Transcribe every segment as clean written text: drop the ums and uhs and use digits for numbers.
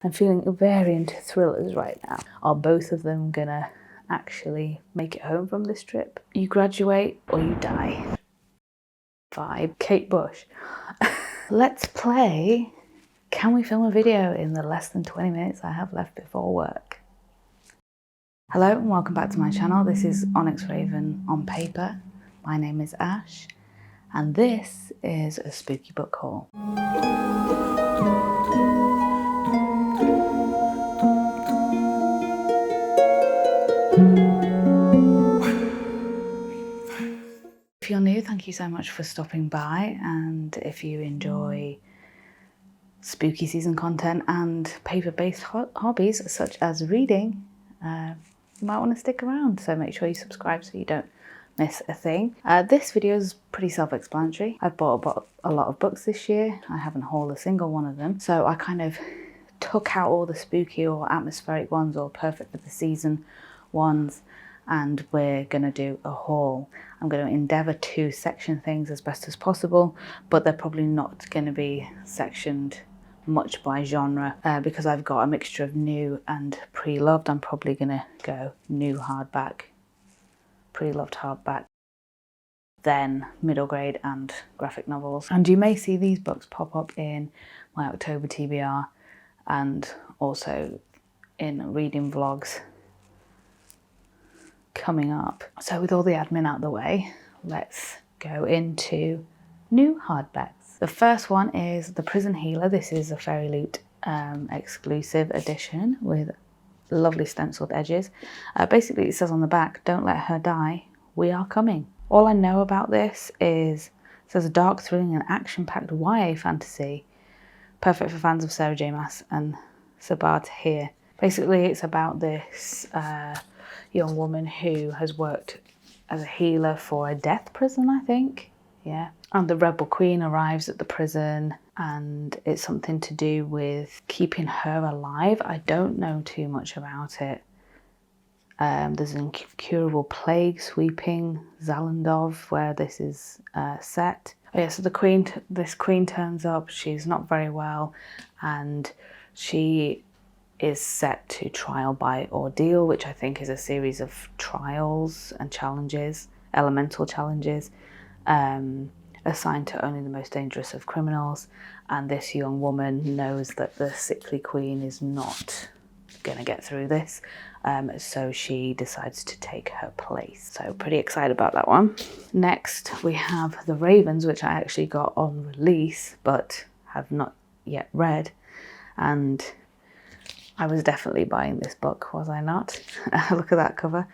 I'm feeling very into thrillers right now. Are both of them gonna actually make it home from this trip? You graduate or you die. Vibe. Kate Bush. Let's play Can We Film a Video in the less than 20 minutes I have left before work? Hello and welcome back to my channel. This is Onyx Raven on paper. My name is Ash and this is a spooky book haul. If you're new, thank you so much for stopping by, and if you enjoy spooky season content and paper-based hobbies such as reading, you might want to stick around, so make sure you subscribe so you don't miss a thing. This video is pretty self-explanatory. I've bought a lot of books this year. I haven't hauled a single one of them, so I kind of took out all the spooky or atmospheric ones or perfect for the season ones, and we're going to do a haul. I'm going to endeavour to section things as best as possible, but they're probably not going to be sectioned much by genre because I've got a mixture of new and pre-loved. I'm probably going to go new hardback, pre-loved hardback, then middle grade and graphic novels. And you may see these books pop up in my October TBR and also in reading vlogs coming up. So with all the admin out the way, let's go into new hardbacks. The first one is The Prison Healer. This is a Fairy Loot exclusive edition with lovely stenciled edges. Basically it says on the back, "Don't let her die, we are coming." All I know about this is it says a dark, thrilling and action-packed YA fantasy, perfect for fans of Sarah J Maas and Sabaa Tahir. Basically it's about this young woman who has worked as a healer for a death prison, I think. Yeah. And the rebel queen arrives at the prison and it's something to do with keeping her alive. I don't know too much about it. There's an incurable plague sweeping Zalandov where this is set. Oh yeah, so this queen turns up, she's not very well, and she is set to trial by ordeal, which I think is a series of trials and challenges, elemental challenges, assigned to only the most dangerous of criminals. And this young woman knows that the sickly queen is not going to get through this, so she decides to take her place. So pretty excited about that one. Next we have The Ravens, which I actually got on release but have not yet read, and I was definitely buying this book, was I not? Look at that cover.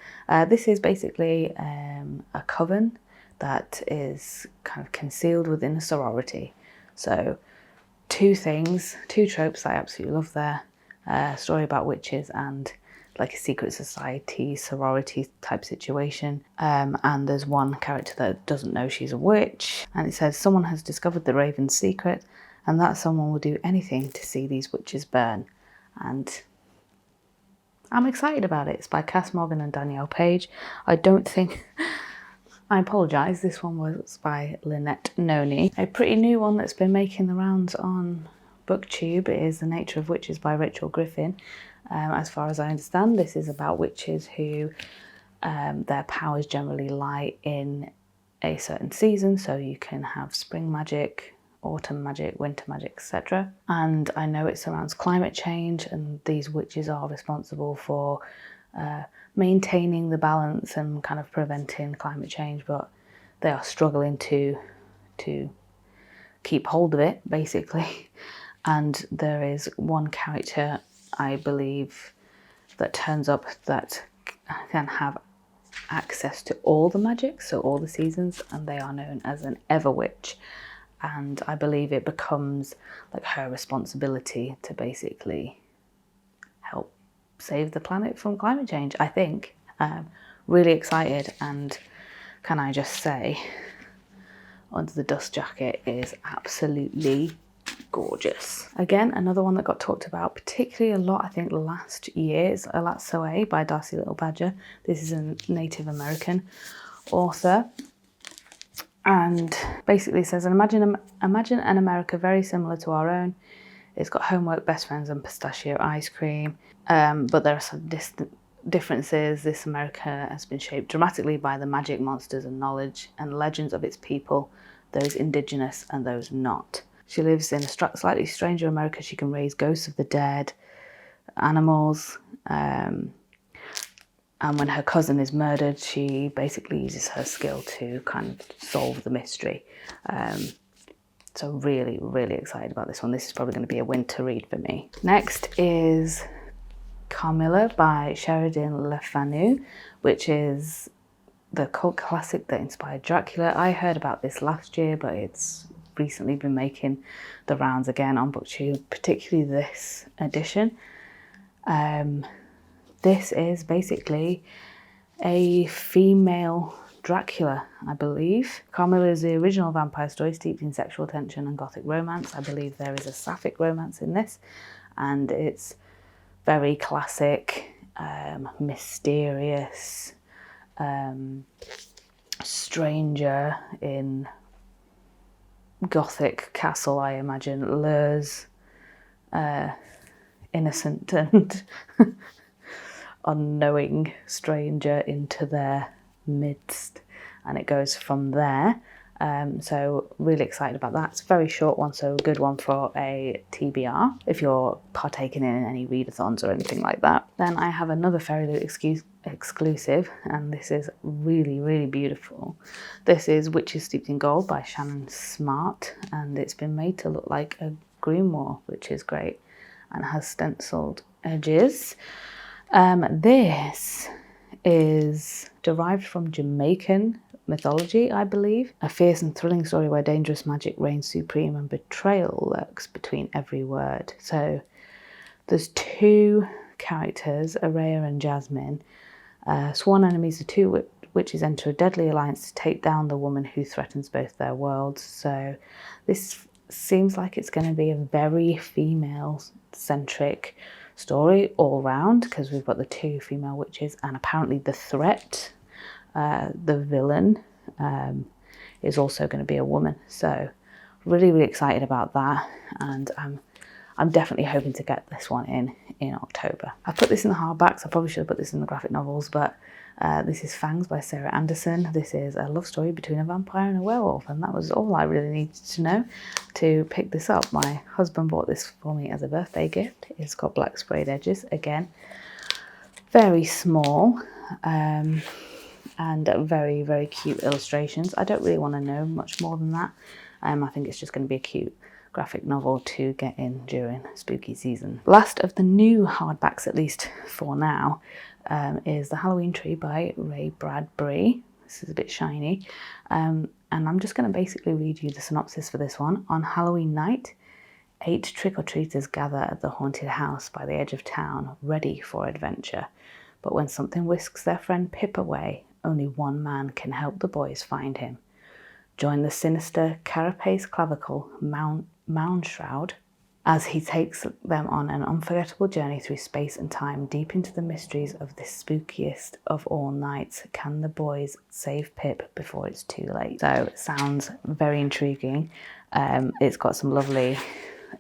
This is basically a coven that is kind of concealed within a sorority. So two tropes that I absolutely love there. A story about witches and like a secret society, sorority type situation. And there's one character that doesn't know she's a witch. And it says, someone has discovered the Raven's secret and that someone will do anything to see these witches burn. And I'm excited about it. It's by Cass Morgan and Danielle Page. I don't think... I apologise, this one was by Lynette Noni. A pretty new one that's been making the rounds on BookTube is The Nature of Witches by Rachel Griffin. As far as I understand, this is about witches who their powers generally lie in a certain season. So you can have spring magic, autumn magic, winter magic, etc. And I know it surrounds climate change, and these witches are responsible for maintaining the balance and kind of preventing climate change, but they are struggling to keep hold of it, basically. And there is one character, I believe, that turns up that can have access to all the magic, so all the seasons, and they are known as an Everwitch. And I believe it becomes like her responsibility to basically help save the planet from climate change, I think. Really excited, and can I just say, Under the Dust Jacket is absolutely gorgeous. Again, another one that got talked about particularly a lot, I think, last year is Alat Soe by Darcy Little Badger. This is a Native American author. And basically says, imagine an America very similar to our own. It's got homework, best friends, and pistachio ice cream. But there are some differences. This America has been shaped dramatically by the magic, monsters, and knowledge and legends of its people, those indigenous and those not. She lives in a slightly stranger America. She can raise ghosts of the dead, animals, and when her cousin is murdered, she basically uses her skill to kind of solve the mystery. So really, really excited about this one. This is probably going to be a winter read for me. Next is Carmilla by Sheridan Le Fanu, which is the cult classic that inspired Dracula. I heard about this last year, but it's recently been making the rounds again on BookTube, particularly this edition. This is basically a female Dracula, I believe. Carmilla is the original vampire story steeped in sexual tension and gothic romance. I believe there is a sapphic romance in this, and it's very classic, mysterious, stranger in Gothic castle, I imagine, lures innocent and unknowing stranger into their midst, and it goes from there. So really excited about that. It's a very short one, so a good one for a TBR if you're partaking in any readathons or anything like that. Then I have another Fairy Loot exclusive, and this is really, really beautiful. This is Witches Steeped in Gold by Shannon Smart, and it's been made to look like a grimoire, which is great, and has stenciled edges. This is derived from Jamaican mythology, I believe. A fierce and thrilling story where dangerous magic reigns supreme and betrayal lurks between every word. So there's two characters, Araya and Jasmine. Sworn enemies, the two witches enter a deadly alliance to take down the woman who threatens both their worlds. So this seems like it's going to be a very female-centric story all round, because we've got the two female witches, and apparently the threat, the villain, is also going to be a woman. So really, really excited about that, and I'm definitely hoping to get this one in October. I put this in the hardbacks. I probably should have put this in the graphic novels, but this is Fangs by Sarah Anderson. This is a love story between a vampire and a werewolf, and that was all I really needed to know to pick this up. My husband bought this for me as a birthday gift. It's got black sprayed edges, again, very small, and very, very cute illustrations. I don't really want to know much more than that. I think it's just going to be a cute graphic novel to get in during spooky season. Last of the new hardbacks, at least for now, is The Halloween Tree by Ray Bradbury. This is a bit shiny. And I'm just going to basically read you the synopsis for this one. On Halloween night, 8 trick-or-treaters gather at the haunted house by the edge of town, ready for adventure. But when something whisks their friend Pip away, only one man can help the boys find him. Join the sinister Carapace Clavicle Moundshroud as he takes them on an unforgettable journey through space and time, deep into the mysteries of this spookiest of all nights. Can the boys save Pip before it's too late? So it sounds very intriguing. It's got some lovely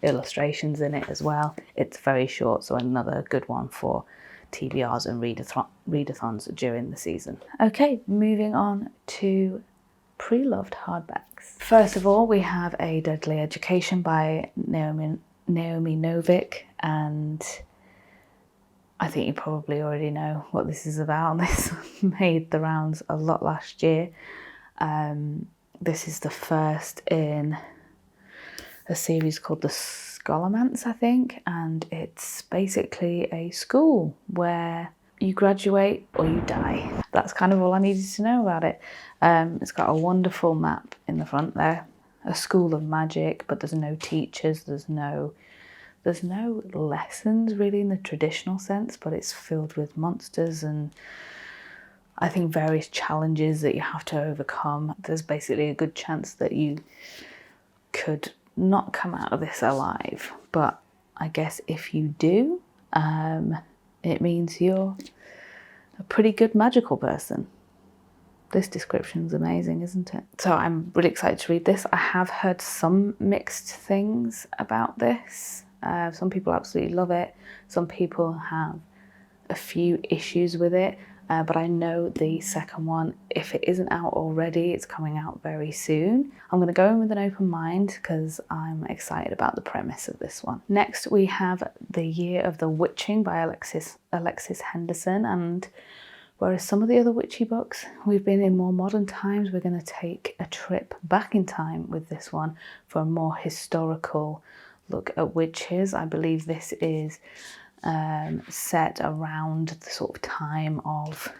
illustrations in it as well. It's very short, so another good one for TBRs and readathons during the season. Okay, moving on to Preloved Hardbacks. First of all, we have A Deadly Education by Naomi Novik, and I think you probably already know what this is about. This made the rounds a lot last year. This is the first in a series called The Scholomance, I think, and it's basically a school where you graduate or you die. That's kind of all I needed to know about it. It's got a wonderful map in the front there, a school of magic, but there's no teachers, there's no lessons really in the traditional sense, but it's filled with monsters and I think various challenges that you have to overcome. There's basically a good chance that you could not come out of this alive, but I guess if you do, it means you're a pretty good magical person. This description's amazing, isn't it? So I'm really excited to read this. I have heard some mixed things about this. Some people absolutely love it. Some people have a few issues with it, but I know the second one, if it isn't out already, it's coming out very soon. I'm going to go in with an open mind because I'm excited about the premise of this one. Next we have The Year of the Witching by Alexis Henderson, and whereas some of the other witchy books we've been in more modern times, we're going to take a trip back in time with this one for a more historical look at witches. I believe this is set around the sort of time of,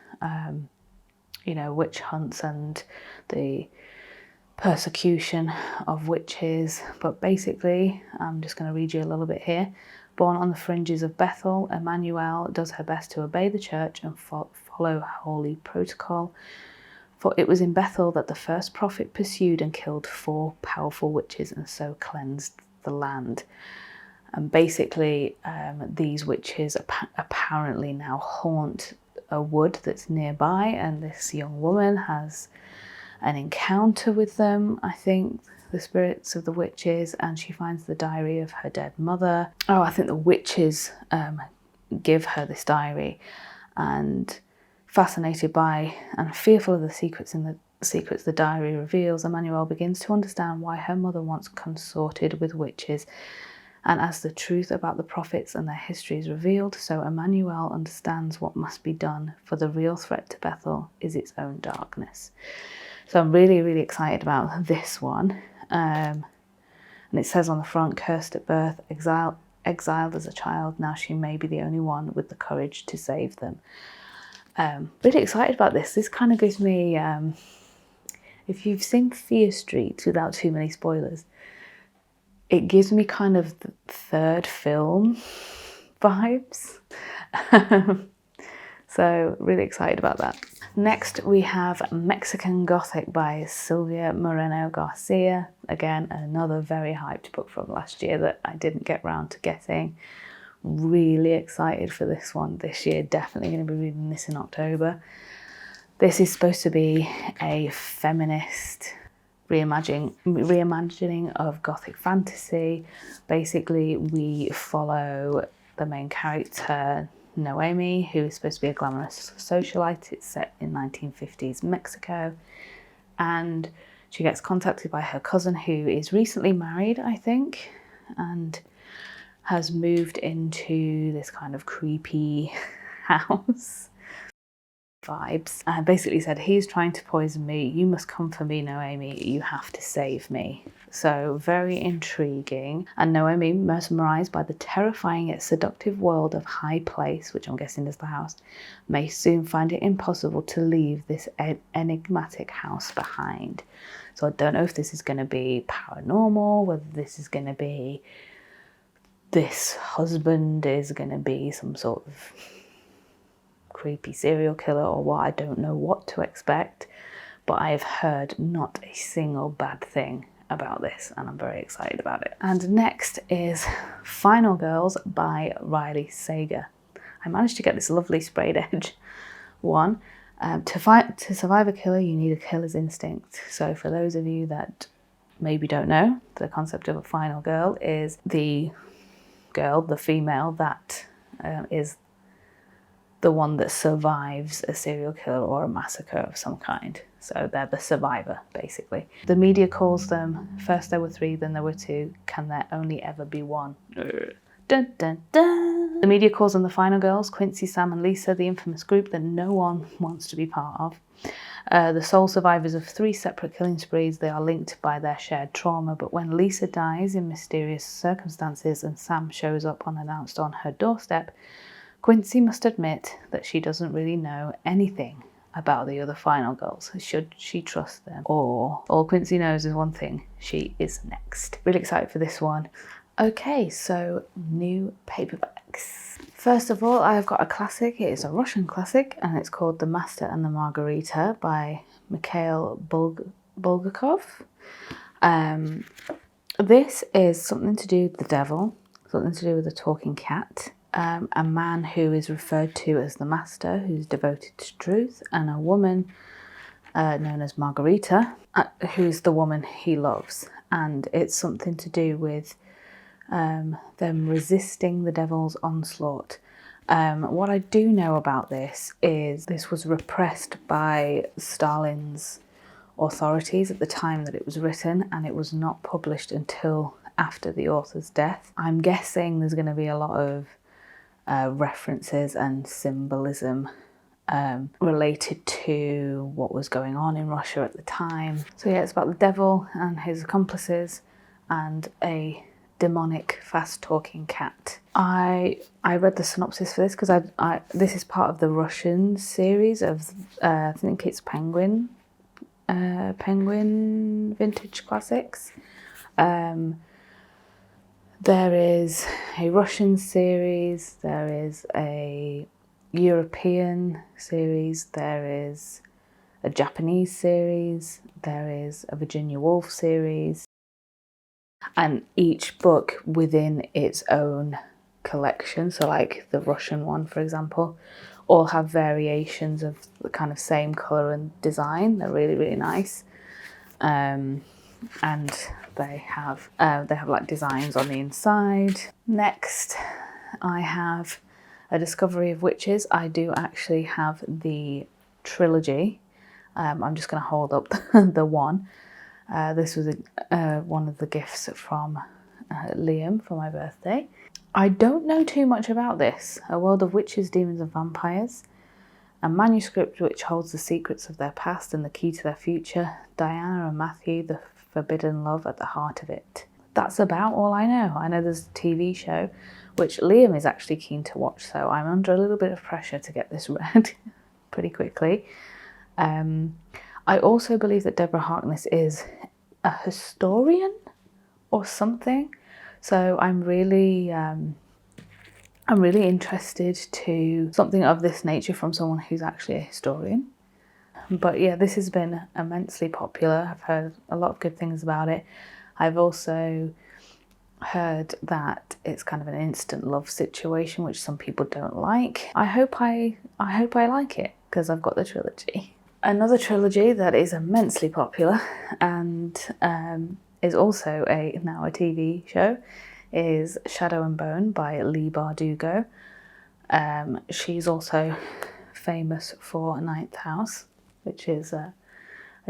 you know, witch hunts and the persecution of witches. But basically, I'm just going to read you a little bit here. Born on the fringes of Bethel, Emmanuel does her best to obey the church and follow holy protocol. For it was in Bethel that the first prophet pursued and killed 4 powerful witches and so cleansed the land. And basically, these witches apparently now haunt a wood that's nearby, and this young woman has an encounter with them, I think, the spirits of the witches, and she finds the diary of her dead mother. Oh, I think the witches give her this diary, and fascinated by and fearful of the secrets the diary reveals, Emmanuel begins to understand why her mother once consorted with witches. And as the truth about the prophets and their history is revealed, so Emmanuel understands what must be done, for the real threat to Bethel is its own darkness. So I'm really, really excited about this one. And it says on the front, cursed at birth, exiled as a child, now she may be the only one with the courage to save them. Really excited about this. This kind of gives me, if you've seen Fear Street without too many spoilers, it gives me kind of the third film vibes. So really excited about that. Next we have Mexican Gothic by Silvia Moreno Garcia. Again, another very hyped book from last year that I didn't get round to getting. Really excited for this one this year. Definitely going to be reading this in October. This is supposed to be a feminist reimagining of Gothic fantasy. Basically, we follow the main character, Noemi, who is supposed to be a glamorous socialite. It's set in 1950s Mexico, and she gets contacted by her cousin, who is recently married, I think, and has moved into this kind of creepy house vibes, and basically said, he's trying to poison me, you must come for me, Noemi, you have to save me. So very intriguing. And Noemi, mesmerised by the terrifying yet seductive world of High Place, which I'm guessing is the house, may soon find it impossible to leave this enigmatic house behind. So I don't know if this is going to be paranormal, whether this is going to be this husband is going to be some sort of creepy serial killer or what. I don't know what to expect, but I have heard not a single bad thing about this, and I'm very excited about it. And next is Final Girls by Riley Sager. I managed to get this lovely sprayed edge one. To survive a killer, you need a killer's instinct. So for those of you that maybe don't know, the concept of a final girl is the girl, the female, that is the one that survives a serial killer or a massacre of some kind. So they're the survivor, basically. The media calls them, first there were 3, then there were 2, can there only ever be one? Dun, dun, dun. The media calls them the Final Girls, Quincy, Sam and Lisa, the infamous group that no one wants to be part of. The sole survivors of 3 separate killing sprees, they are linked by their shared trauma, but when Lisa dies in mysterious circumstances and Sam shows up unannounced on her doorstep, Quincy must admit that she doesn't really know anything about the other Final Girls. Should she trust them? Or all Quincy knows is one thing, she is next. Really excited for this one. Okay, so new paperbacks. First of all, I've got a classic. It is a Russian classic, and it's called The Master and the Margarita by Mikhail Bulgakov. This is something to do with the devil, something to do with a talking cat. A man who is referred to as the master, who's devoted to truth, and a woman known as Margarita, who's the woman he loves. And it's something to do with them resisting the devil's onslaught. What I do know about this is this was repressed by Stalin's authorities at the time that it was written, and it was not published until after the author's death. I'm guessing there's going to be a lot of references and symbolism related to what was going on in Russia at the time. So yeah, it's about the devil and his accomplices and a demonic fast-talking cat. I read the synopsis for this because this is part of the Russian series of I think it's Penguin Vintage Classics. There is a Russian series, there is a European series, there is a Japanese series, there is a Virginia Woolf series, and each book within its own collection, so like the Russian one for example, all have variations of the kind of same colour and design. They're really, really nice. And they have like designs on the inside. Next, I have A Discovery of Witches. I do actually have the trilogy. I'm just going to hold up the one. This was one of the gifts from Liam for my birthday. I don't know too much about this. A world of witches, demons and vampires. A manuscript which holds the secrets of their past and the key to their future. Diana and Matthew, the forbidden love at the heart of it. That's about all I know. I know there's a TV show, which Liam is actually keen to watch, so I'm under a little bit of pressure to get this read pretty quickly. I also believe that Deborah Harkness is a historian or something, so I'm really interested to something of this nature from someone who's actually a historian. But yeah, this has been immensely popular. I've heard a lot of good things about it. I've also heard that it's kind of an instant love situation, which some people don't like. I hope I like it because I've got the trilogy. Another trilogy that is immensely popular and is also now a TV show is Shadow and Bone by Leigh Bardugo. She's also famous for Ninth House, which is a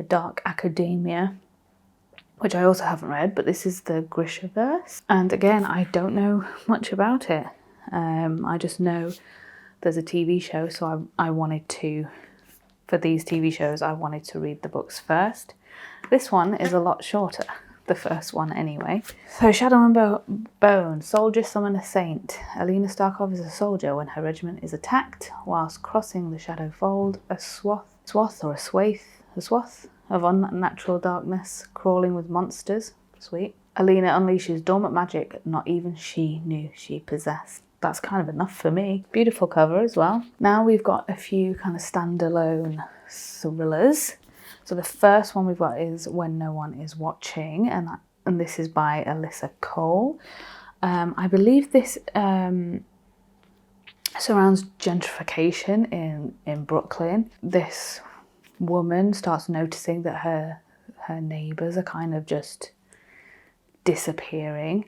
dark academia, which I also haven't read, but this is the Grishaverse. And again, I don't know much about it. I just know there's a TV show, so I wanted to, for these TV shows, I wanted to read the books first. This one is a lot shorter, the first one anyway. So Shadow and Bone, soldier summon a saint. Alina Starkov is a soldier when her regiment is attacked. Whilst crossing the shadow fold, a swath of unnatural darkness, crawling with monsters. Sweet. Alina unleashes dormant magic not even she knew she possessed. That's kind of enough for me. Beautiful cover as well. Now we've got a few kind of standalone thrillers. So the first one we've got is When No One Is Watching, and this is by Alyssa Cole. I believe this surrounds gentrification in Brooklyn. This woman starts noticing that her neighbours are kind of just disappearing.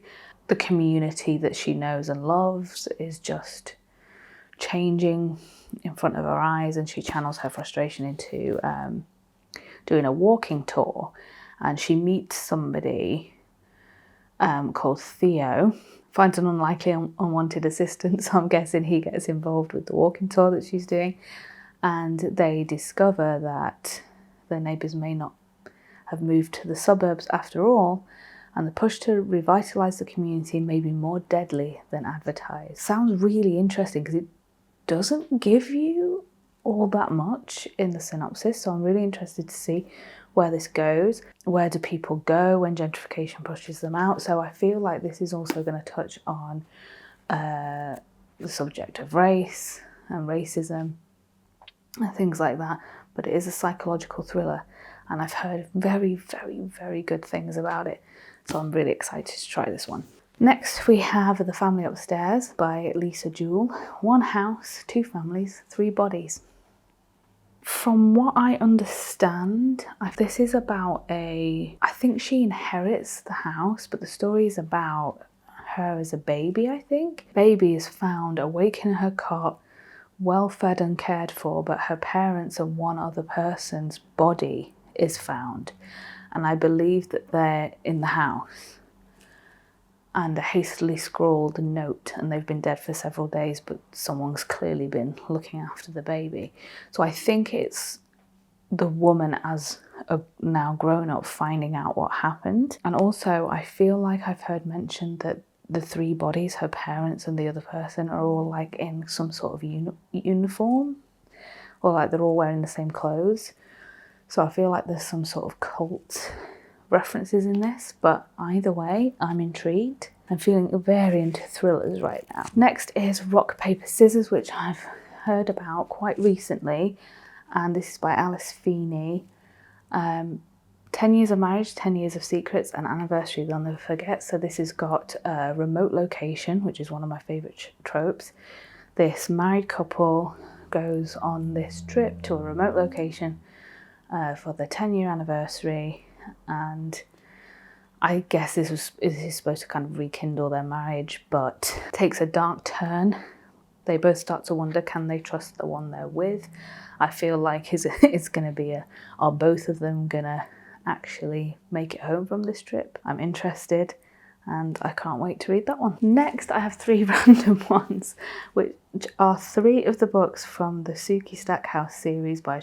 The community that she knows and loves is just changing in front of her eyes, and she channels her frustration into doing a walking tour, and she meets somebody called Theo, finds an unlikely unwanted assistant, so I'm guessing he gets involved with the walking tour that she's doing, and they discover that their neighbours may not have moved to the suburbs after all, and the push to revitalise the community may be more deadly than advertised. Sounds really interesting because it doesn't give you all that much in the synopsis, so I'm really interested to see where this goes. Where do people go when gentrification pushes them out? So I feel like this is also going to touch on the subject of race and racism and things like that, but it is a psychological thriller, and I've heard very, very, very good things about it, so I'm really excited to try this one. Next we have The Family Upstairs by Lisa Jewell. One house, two families, three bodies. From what I understand, this is about I think she inherits the house, but the story is about her as a baby, I think. Baby is found awake in her cot, well fed and cared for, but her parents and one other person's body is found. And I believe that they're in the house. And a hastily scrawled note, and they've been dead for several days, but someone's clearly been looking after the baby. So I think it's the woman as a now grown up finding out what happened. And also I feel like I've heard mentioned that the three bodies, her parents and the other person, are all like in some sort of uniform, or like they're all wearing the same clothes. So I feel like there's some sort of cult references in this, but either way, I'm intrigued. I'm feeling very into thrillers right now. Next is Rock, Paper, Scissors, which I've heard about quite recently, and this is by Alice Feeney. 10 years of marriage, 10 years of secrets, an anniversary they'll never forget. So this has got a remote location, which is one of my favourite tropes. This married couple goes on this trip to a remote location for their 10-year anniversary, and I guess this is supposed to kind of rekindle their marriage, but takes a dark turn. They both start to wonder, can they trust the one they're with? I feel like it's going to be are both of them going to actually make it home from this trip? I'm interested, and I can't wait to read that one. Next, I have 3 random ones, which are 3 of the books from the Sookie Stackhouse series by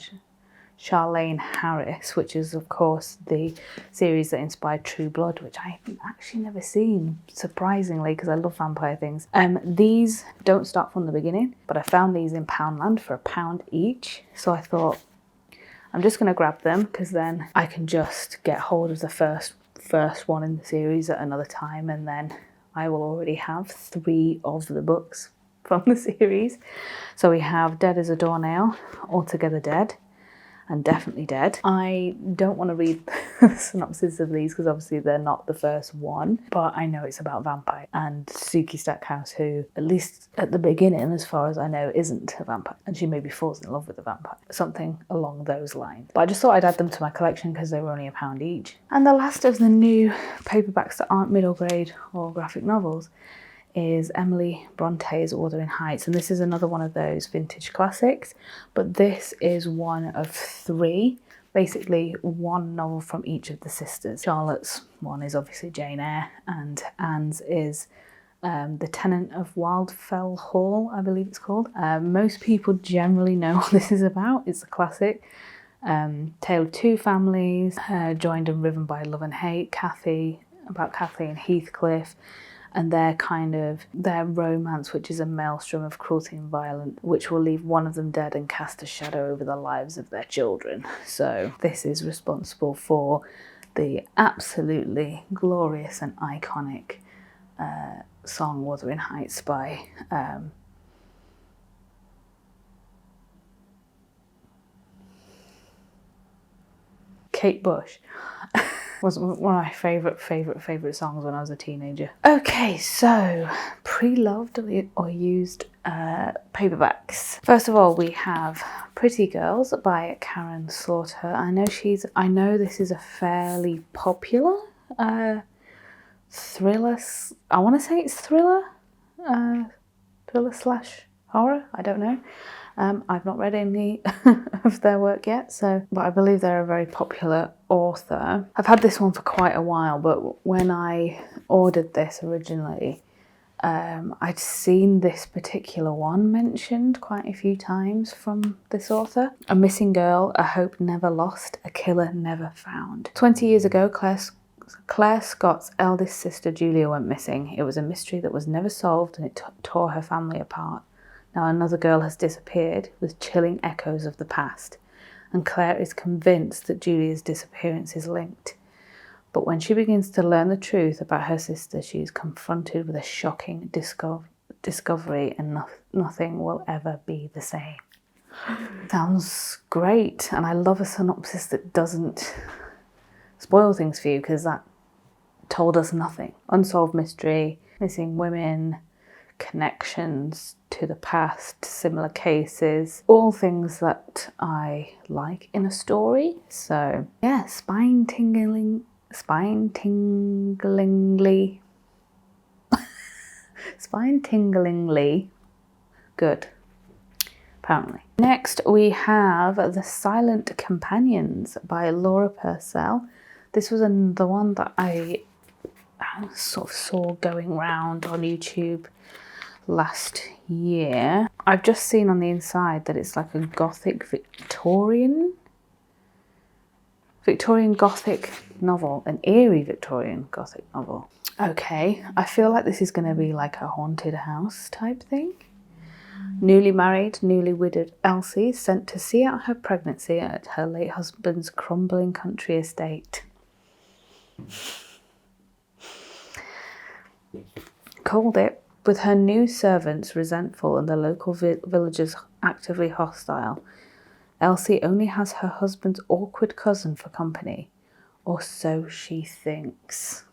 Charlaine Harris, which is of course the series that inspired True Blood, which I've actually never seen, surprisingly, because I love vampire things. These don't start from the beginning, but I found these in Poundland for £1 each, so I thought I'm just going to grab them, because then I can just get hold of the first one in the series at another time, and then I will already have 3 of the books from the series. So we have Dead as a Doornail, Altogether Dead, and Definitely Dead. I don't want to read the synopsis of these because obviously they're not the first one, but I know it's about vampire and Sookie Stackhouse, who, at least at the beginning, as far as I know, isn't a vampire, and she maybe falls in love with a vampire, something along those lines. But I just thought I'd add them to my collection because they were only £1 each. And the last of the new paperbacks that aren't middle grade or graphic novels is Emily Bronte's Wuthering Heights, and this is another one of those vintage classics, but this is one of 3, basically one novel from each of the sisters. Charlotte's one is obviously Jane Eyre, and Anne's is The Tenant of Wildfell Hall, I believe it's called. Most people generally know what this is about. It's a classic. Tale of 2 families, joined and riven by love and hate, about Cathy and Heathcliff, and their romance, which is a maelstrom of cruelty and violence, which will leave one of them dead and cast a shadow over the lives of their children. So this is responsible for the absolutely glorious and iconic song Wuthering Heights by Kate Bush. Was one of my favourite songs when I was a teenager. Okay, so pre-loved or used paperbacks. First of all, we have Pretty Girls by Karen Slaughter. I know this is a fairly popular thriller. I want to say it's thriller / horror. I don't know. I've not read any of their work yet, but I believe they're a very popular author. I've had this one for quite a while, but when I ordered this originally, I'd seen this particular one mentioned quite a few times from this author. A missing girl, a hope never lost, a killer never found. 20 years ago, Claire Scott's eldest sister Julia went missing. It was a mystery that was never solved, and it tore her family apart. Now another girl has disappeared, with chilling echoes of the past, and Claire is convinced that Julia's disappearance is linked. But when she begins to learn the truth about her sister, she is confronted with a shocking discovery, and nothing will ever be the same. Sounds great, and I love a synopsis that doesn't spoil things for you, because that told us nothing. Unsolved mystery, missing women, connections to the past, similar cases, all things that I like in a story. So yeah, spine tinglingly Spine-tinglingly good, apparently. Next we have The Silent Companions by Laura Purcell. This was the one that I sort of saw going round on YouTube last year. I've just seen on the inside that it's like a Gothic Victorian Gothic novel, an eerie Victorian Gothic novel. Okay, I feel like this is going to be like a haunted house type thing. Newly married, newly widowed Elsie is sent to see out her pregnancy at her late husband's crumbling country estate. Called it. With her new servants resentful and the local villagers actively hostile, Elsie only has her husband's awkward cousin for company, or so she thinks.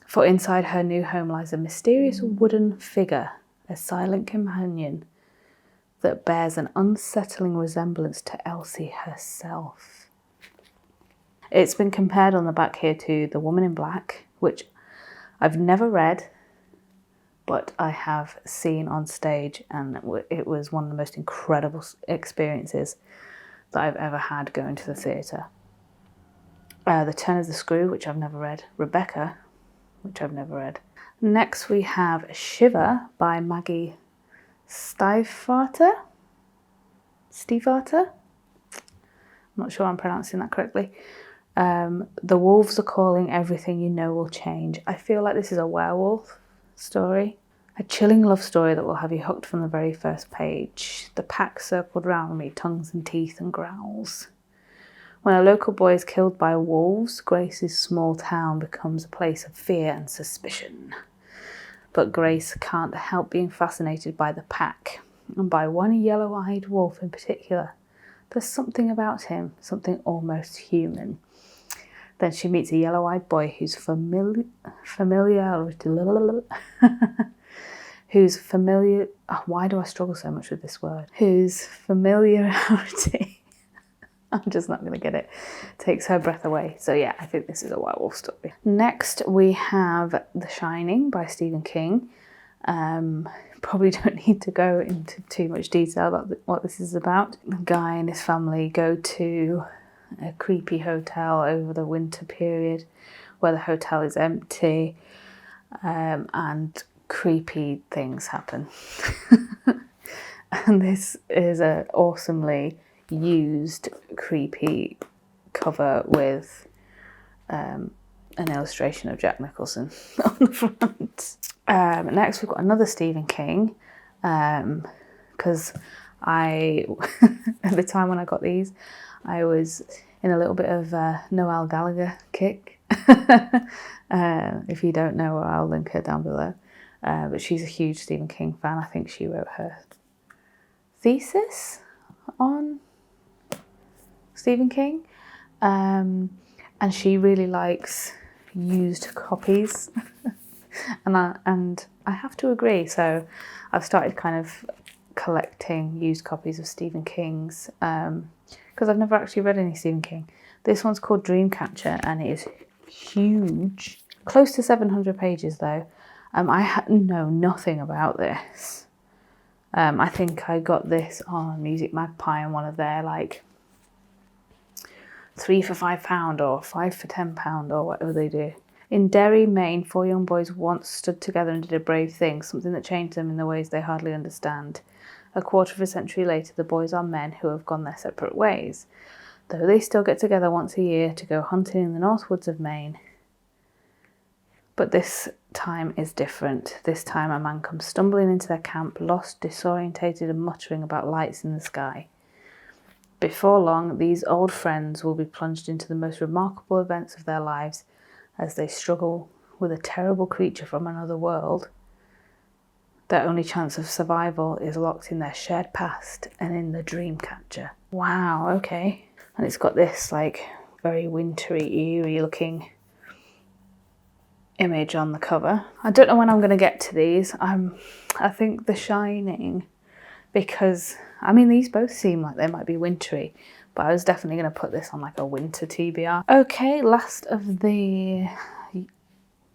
For inside her new home lies a mysterious wooden figure, a silent companion that bears an unsettling resemblance to Elsie herself. It's been compared on the back here to The Woman in Black, which I've never read, but I have seen on stage, and it was one of the most incredible experiences that I've ever had going to the theatre. The Turn of the Screw, which I've never read. Rebecca, which I've never read. Next we have Shiver by Maggie Stiefvater. I'm not sure I'm pronouncing that correctly. The wolves are calling, everything you know will change. I feel like this is a werewolf story. A chilling love story that will have you hooked from the very first page. The pack circled round me, tongues and teeth and growls. When a local boy is killed by wolves, Grace's small town becomes a place of fear and suspicion. But Grace can't help being fascinated by the pack, and by one yellow-eyed wolf in particular. There's something about him, something almost human. Then she meets a yellow-eyed boy whose familiarity. Why do I struggle so much with this word? Whose familiarity. I'm just not going to get it. Takes her breath away. So yeah, I think this is a werewolf story. Next we have The Shining by Stephen King. Probably don't need to go into too much detail about what this is about. The guy and his family go to a creepy hotel over the winter period where the hotel is empty, and creepy things happen. And this is an awesomely used creepy cover with an illustration of Jack Nicholson on the front. Next we've got another Stephen King, because at the time when I got these, I was in a little bit of a Noelle Gallagher kick. If you don't know her, I'll link her down below. But she's a huge Stephen King fan. I think she wrote her thesis on Stephen King. And she really likes used copies. and I have to agree. So I've started kind of collecting used copies of Stephen King's, because I've never actually read any Stephen King. This one's called Dreamcatcher and it is huge. Close to 700 pages though. I know nothing about this. I think I got this on Music Magpie and one of their like 3 for £5 or 5 for £10 or whatever they do. In Derry, Maine, 4 young boys once stood together and did a brave thing, something that changed them in the ways they hardly understand. A quarter of a century later, the boys are men who have gone their separate ways, though they still get together once a year to go hunting in the north woods of Maine. But this time is different. This time a man comes stumbling into their camp, lost, disorientated and muttering about lights in the sky. Before long, these old friends will be plunged into the most remarkable events of their lives as they struggle with a terrible creature from another world. Their only chance of survival is locked in their shared past and in the Dreamcatcher. Wow, okay. And it's got this like very wintry, eerie looking image on the cover. I don't know when I'm going to get to these. I think The Shining, because I mean these both seem like they might be wintry, but I was definitely going to put this on like a winter TBR. Okay, last of the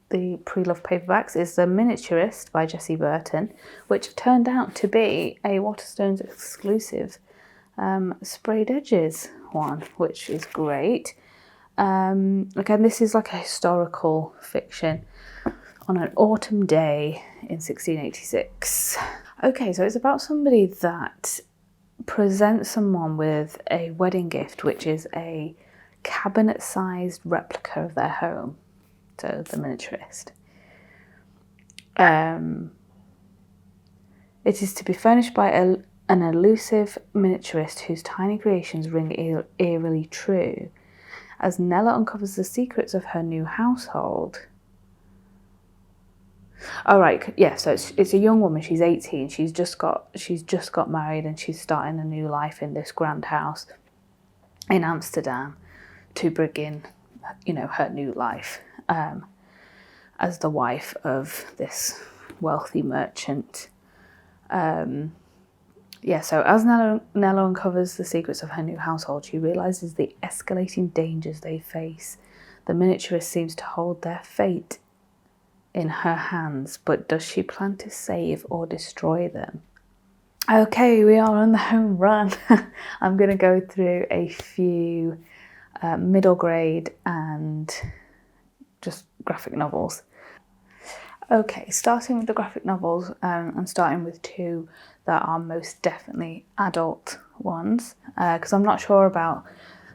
the Preloved Paperbacks is The Miniaturist by Jessie Burton, which turned out to be a Waterstones exclusive sprayed edges one, which is great. Again, this is like a historical fiction on an autumn day in 1686. Okay, so it's about somebody that presents someone with a wedding gift, which is a cabinet-sized replica of their home. So the miniaturist. It is to be furnished by an elusive miniaturist whose tiny creations ring eerily true. As Nella uncovers the secrets of her new household. Oh right, yeah. So it's a young woman. She's 18. She's just got married, and she's starting a new life in this grand house in Amsterdam to begin, her new life. As the wife of this wealthy merchant. So as Nella uncovers the secrets of her new household, she realises the escalating dangers they face. The miniaturist seems to hold their fate in her hands, but does she plan to save or destroy them? Okay, we are on the home run. I'm going to go through a few middle grade and just graphic novels. Okay, starting with the graphic novels, and starting with two that are most definitely adult ones, because I'm not sure about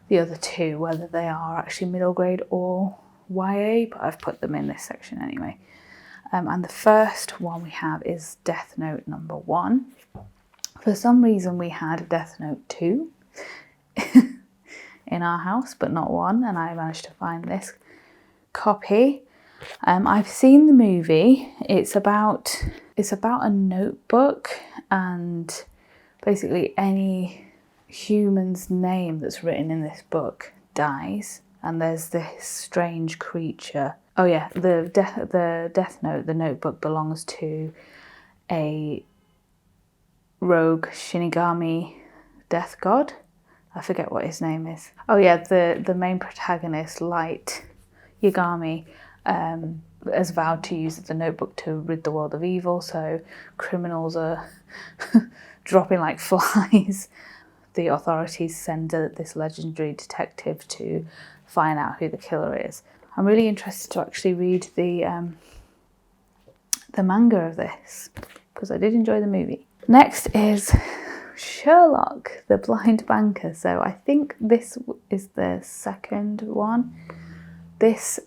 the other two, whether they are actually middle grade or YA, but I've put them in this section anyway. And the first one we have is Death Note number 1. For some reason we had Death Note 2 in our house, but not 1, and I managed to find this copy. I've seen the movie. It's about a notebook, and basically any human's name that's written in this book dies, and there's this strange creature. Oh yeah, the Death Note, the notebook, belongs to a rogue Shinigami death god. I forget what his name is. Oh yeah, the main protagonist, Light Yagami, has vowed to use the notebook to rid the world of evil, so criminals are dropping like flies. The authorities send this legendary detective to find out who the killer is. I'm really interested to actually read the manga of this, because I did enjoy the movie. Next is Sherlock, the Blind Banker. So I think this is the second one. This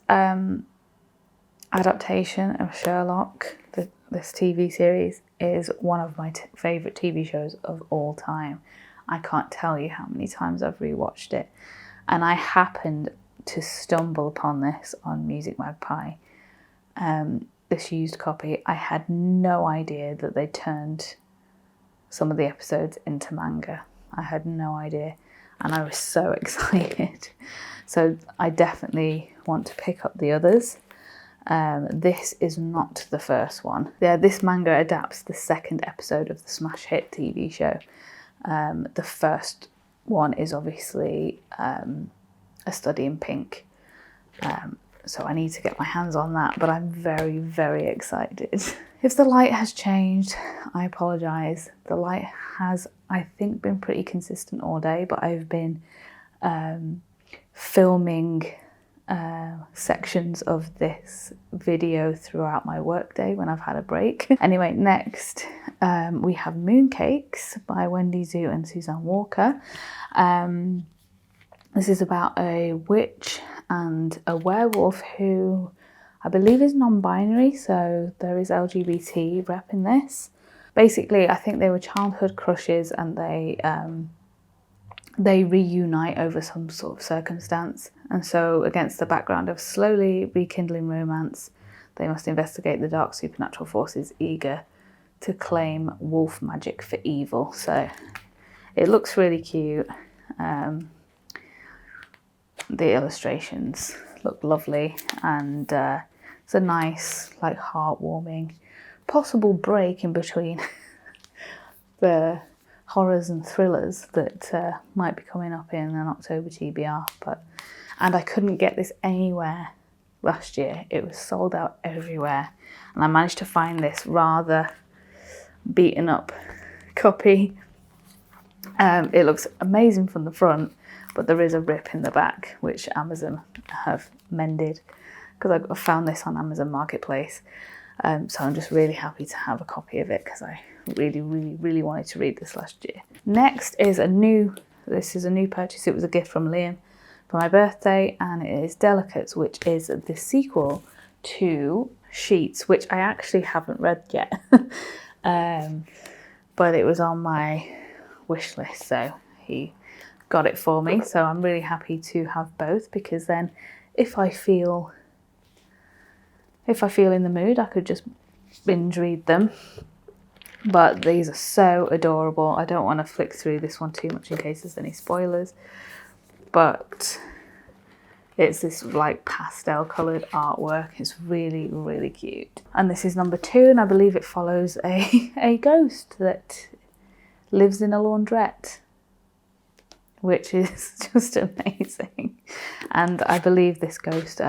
adaptation of Sherlock, this TV series, is one of my favourite TV shows of all time. I can't tell you how many times I've rewatched it. And I happened to stumble upon this on Music Magpie, this used copy. I had no idea that they turned some of the episodes into manga. I had no idea, and I was so excited. So I definitely want to pick up the others. This is not the first one. Yeah, this manga adapts the second episode of the smash hit TV show. The first one is obviously A Study in Pink. So I need to get my hands on that, but I'm very, very excited. If the light has changed, I apologise. The light has, I think, been pretty consistent all day, but I've been filming sections of this video throughout my workday when I've had a break. Anyway, next we have Mooncakes by Wendy Zhu and Suzanne Walker. This is about a witch and a werewolf who I believe is non-binary, so there is LGBT rep in this. Basically, I think they were childhood crushes, and they reunite over some sort of circumstance. And so, against the background of slowly rekindling romance, they must investigate the dark supernatural forces eager to claim wolf magic for evil. So it looks really cute. The illustrations look lovely, and it's a nice, like, heartwarming possible break in between the horrors and thrillers that might be coming up in an October TBR. And I couldn't get this anywhere last year. It was sold out everywhere, and I managed to find this rather beaten up copy. It looks amazing from the front, but there is a rip in the back, which Amazon have mended, because I found this on Amazon Marketplace. So I'm just really happy to have a copy of it, because I really wanted to read this last year. Next is this is a new purchase. It was a gift from Liam for my birthday, and it is Delicates, which is the sequel to Sheets, which I actually haven't read yet. But it was on my wish list, so he got it for me. So I'm really happy to have both, because then if I feel in the mood, I could just binge read them. But these are so adorable. I don't want to flick through this one too much in case there's any spoilers. But it's this like pastel coloured artwork. It's really cute. And this is number 2, and I believe it follows a ghost that lives in a laundrette, which is just amazing. And I believe this ghost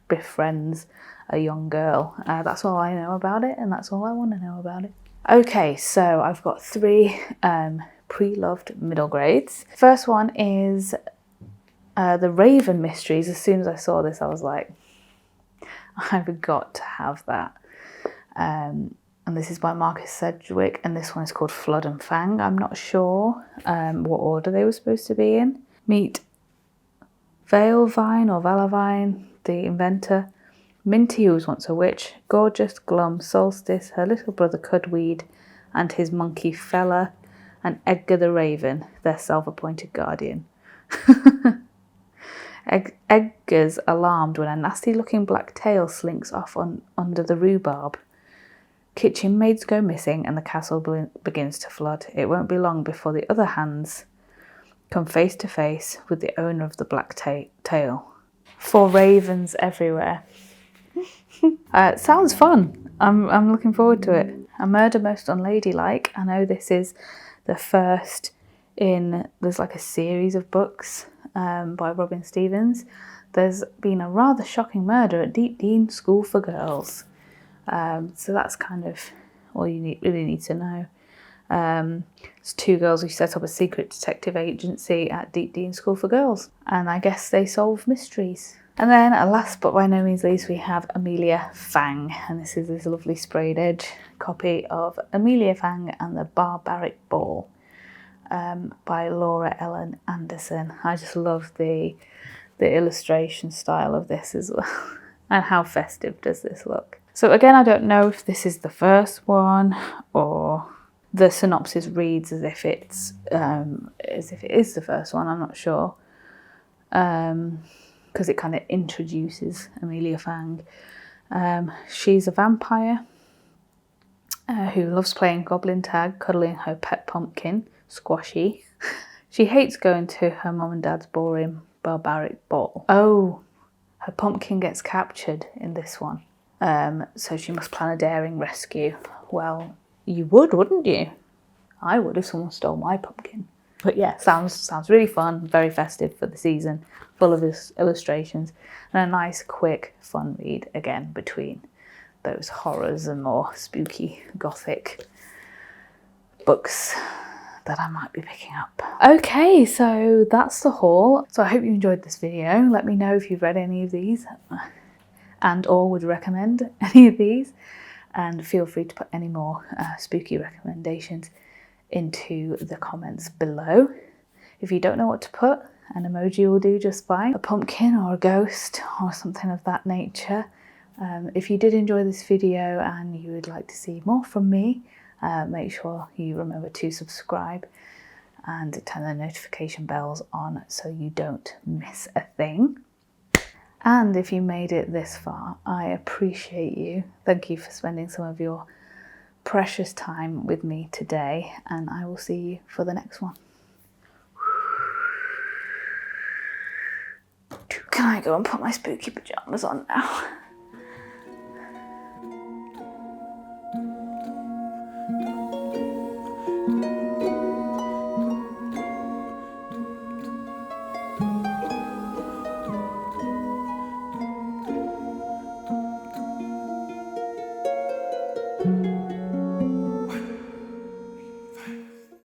befriends a young girl. That's all I know about it, and that's all I want to know about it. Okay, so I've got 3 pre-loved middle grades. First one is the Raven Mysteries. As soon as I saw this, I was like, I've got to have that. And this is by Marcus Sedgwick, and this one is called Flood and Fang. I'm not sure what order they were supposed to be in. Meet Veilvine or Valavine, the inventor, Minty, who was once a witch, Gorgeous, Glum, Solstice, her little brother Cudweed, and his monkey Fella, and Edgar the Raven, their self-appointed guardian. Edgar's alarmed when a nasty-looking black tail slinks off under the rhubarb. Kitchen maids go missing, and the castle begins to flood. It won't be long before the other hands come face to face with the owner of the black tail. 4 ravens everywhere. Sounds fun. I'm looking forward to it. A Murder Most Unladylike. I know this is the first there's like a series of books by Robin Stevens. There's been a rather shocking murder at Deep Dean School for Girls. So that's kind of all you really need to know. It's 2 girls who set up a secret detective agency at Deep Dean School for Girls, and I guess they solve mysteries. And then last but by no means least, we have Amelia Fang, and this is this lovely sprayed edge copy of Amelia Fang and the Barbaric Ball by Laura Ellen Anderson. I just love the illustration style of this as well. And how festive does this look? So again, I don't know if this is the first one, or the synopsis reads as if it is the first one. I'm not sure, because it kind of introduces Amelia Fang. She's a vampire who loves playing goblin tag, cuddling her pet pumpkin, Squashy. She hates going to her mum and dad's boring barbaric ball. Oh, her pumpkin gets captured in this one. So she must plan a daring rescue. Well, you would, wouldn't you? I would if someone stole my pumpkin. But yeah, sounds really fun, very festive for the season, full of illustrations, and a nice, quick, fun read, again, between those horrors and more spooky, gothic books that I might be picking up. Okay, so that's the haul. So I hope you enjoyed this video. Let me know if you've read any of these and or would recommend any of these, and feel free to put any more spooky recommendations into the comments below. If you don't know what to put, an emoji will do just fine. A pumpkin or a ghost or something of that nature. If you did enjoy this video and you would like to see more from me, make sure you remember to subscribe and turn the notification bells on so you don't miss a thing. And if you made it this far, I appreciate you. Thank you for spending some of your precious time with me today, and I will see you for the next one. Can I go and put my spooky pajamas on now?